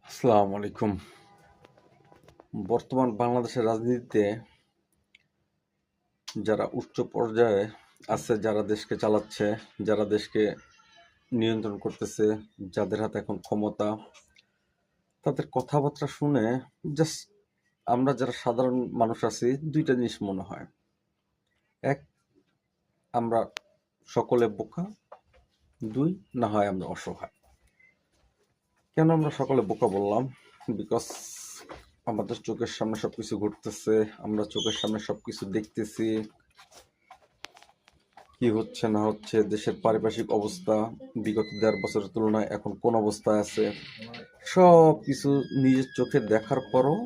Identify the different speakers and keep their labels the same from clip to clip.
Speaker 1: আসসালামু আলাইকুম। বর্তমান বাংলাদেশের রাজনীতিতে যারা উচ্চ পর্যায়ে আছে, যারা দেশকে চালাচ্ছে, যারা দেশকে নিয়ন্ত্রণ করতেছে, যাদের হাতে এখন ক্ষমতা, তাদের কথাবার্তা শুনে জাস্ট আমরা যারা সাধারণ মানুষ আছি দুইটা জিনিস মনে হয়। এক, আমরা সকলে বোকা। দুই, না হয় আমরা অসহায়। কেন আমরা সকলে বোকা বললাম? বিকজ আমাদের চোখের সামনে সবকিছু ঘটতেছে, আমরা চোখের সামনে সবকিছু দেখতেছি, কি হচ্ছে না হচ্ছে, দেশের পারিপার্শ্বিক অবস্থা বিগত ১.৫ বছরের তুলনায় এখন কোন অবস্থায় আছে, সব কিছু নিজের চোখে দেখার পরও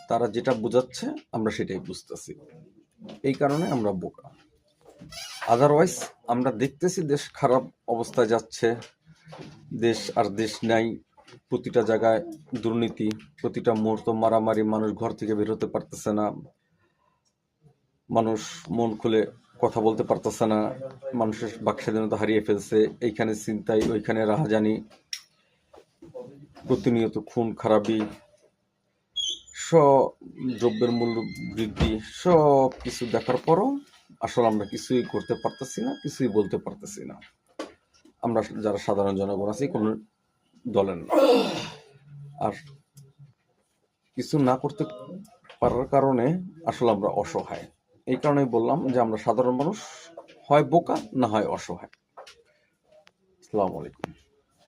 Speaker 1: তারা যেটা বোঝাচ্ছে আমরা সেটাই বুঝতেছি। এই কারণে আমরা বোকা। আদারওয়াইজ আমরা দেখতেছি দেশ খারাপ অবস্থায় যাচ্ছে, দেশ আর দেশ নাই, প্রতিটা জায়গায় দুর্নীতি, প্রতিটা মুহূর্ত মারামারি, মানুষ ঘর থেকে বের হতে পারতেছে না, মানুষ মন খুলে কথা বলতে পারতেছে না, মানুষের বাকস্বাধীনতা হারিয়ে ফেলছে, এইখানে ছিনতাই, ওইখানে রাহাজানি, প্রতিনিয়ত খুন খারাপি, সব দ্রব্যের মূল্য বৃদ্ধি, সব কিছু দেখার পরও আসলে আমরা কিছুই করতে পারতেছি না, কিছুই বলতে পারতেছি না। আমরা যারা সাধারণ জনগণ আছি কোনো দলের না, আর কিছু না করতে পারার কারণে আসলে আমরা অসহায়। এই কারণেই বললাম যে আমরা সাধারণ মানুষ হয় বোকা, না হয় অসহায়। আসসালামু আলাইকুম।